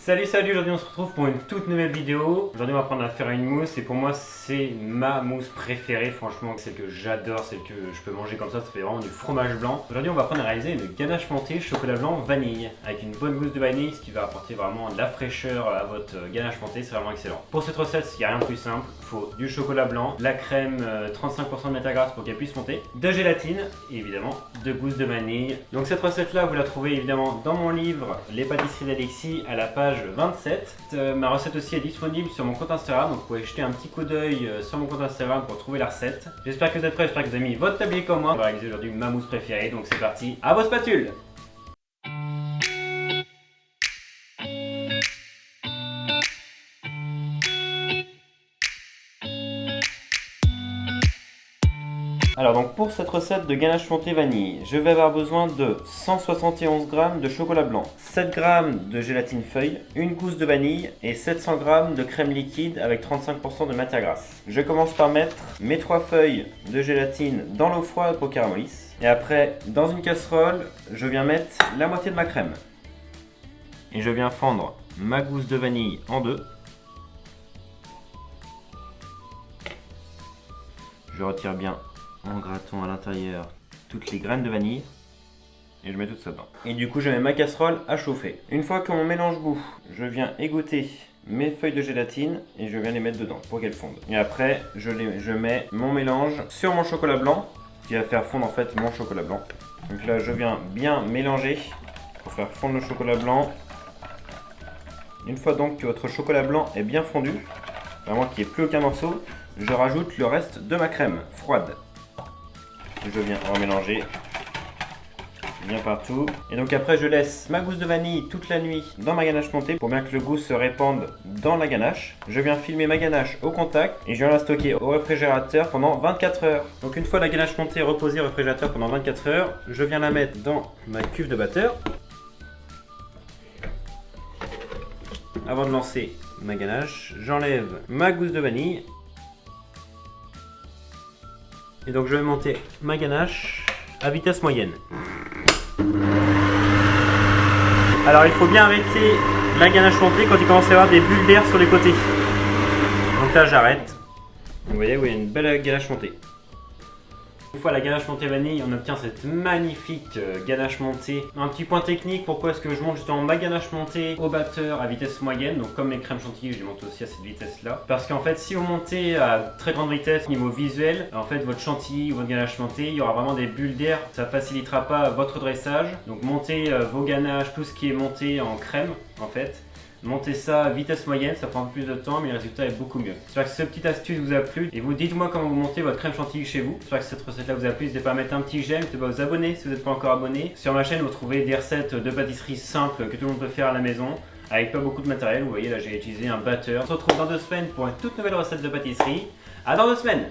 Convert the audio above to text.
Salut, aujourd'hui on se retrouve pour une toute nouvelle vidéo. Aujourd'hui on va apprendre à faire une mousse et pour moi c'est ma mousse préférée, franchement celle que j'adore, celle que je peux manger comme ça fait vraiment du fromage blanc. Aujourd'hui on va apprendre à réaliser une ganache montée chocolat blanc vanille avec une bonne gousse de vanille, ce qui va apporter vraiment de la fraîcheur à votre ganache montée, c'est vraiment excellent. Pour cette recette il n'y a rien de plus simple, il faut du chocolat blanc, la crème 35% de matière grasse pour qu'elle puisse monter, de gélatine et évidemment de gousse de vanille. Donc cette recette là vous la trouvez évidemment dans mon livre Les pâtisseries d'Alexis à la page 27. Ma recette aussi est disponible sur mon compte Instagram, donc vous pouvez jeter un petit coup d'œil sur mon compte Instagram pour trouver la recette. J'espère que vous êtes prêts, j'espère que vous avez mis votre tablier comme moi. On va réaliser aujourd'hui ma mousse préférée, donc c'est parti, à vos spatules! Alors donc pour cette recette de ganache montée vanille, je vais avoir besoin de 171 g de chocolat blanc, 7 g de gélatine feuille, une gousse de vanille et 700 g de crème liquide avec 35% de matière grasse. Je commence par mettre mes 3 feuilles de gélatine dans l'eau froide pour caramélisse. Et après, dans une casserole, je viens mettre la moitié de ma crème. Et je viens fendre ma gousse de vanille en deux. Je retire bien en grattant à l'intérieur toutes les graines de vanille et je mets tout ça dedans. Et du coup je mets ma casserole à chauffer. Une fois que mon mélange bout, je viens égoutter mes feuilles de gélatine et je viens les mettre dedans pour qu'elles fondent. Et après je mets mon mélange sur mon chocolat blanc qui va faire fondre en fait mon chocolat blanc. Donc là je viens bien mélanger pour faire fondre le chocolat blanc. Une fois donc que votre chocolat blanc est bien fondu, vraiment qu'il n'y ait plus aucun morceau, je rajoute le reste de ma crème froide. Je viens en mélanger bien partout. Et donc après je laisse ma gousse de vanille toute la nuit dans ma ganache montée pour bien que le goût se répande dans la ganache. Je viens filmer ma ganache au contact et je viens la stocker au réfrigérateur pendant 24 heures. Donc une fois la ganache montée reposée au réfrigérateur pendant 24 heures, je viens la mettre dans ma cuve de batteur. Avant de lancer ma ganache, j'enlève ma gousse de vanille. Et donc je vais monter ma ganache à vitesse moyenne. Alors il faut bien arrêter la ganache montée quand il commence à y avoir des bulles d'air sur les côtés. Donc là j'arrête. Vous voyez, oui, il y a une belle ganache montée. Une fois la ganache montée vanille, on obtient cette magnifique ganache montée. Un petit point technique, pourquoi est-ce que je monte justement ma ganache montée au batteur à vitesse moyenne. Donc comme mes crèmes chantilly, je les monte aussi à cette vitesse là. Parce qu'en fait si vous montez à très grande vitesse niveau visuel, en fait votre chantilly ou votre ganache montée, il y aura vraiment des bulles d'air. Ça facilitera pas votre dressage. Donc montez vos ganaches, tout ce qui est monté en crème en fait. Montez ça à vitesse moyenne, ça prend plus de temps mais le résultat est beaucoup mieux. J'espère que cette petite astuce vous a plu et vous dites-moi comment vous montez votre crème chantilly chez vous. J'espère que cette recette là vous a plu, n'hésitez pas à mettre un petit j'aime, n'hésitez pas à vous abonner si vous n'êtes pas encore abonné. Sur ma chaîne vous trouvez des recettes de pâtisserie simples que tout le monde peut faire à la maison avec pas beaucoup de matériel. Vous voyez là j'ai utilisé un batteur. On se retrouve dans 2 semaines pour une toute nouvelle recette de pâtisserie. À dans 2 semaines.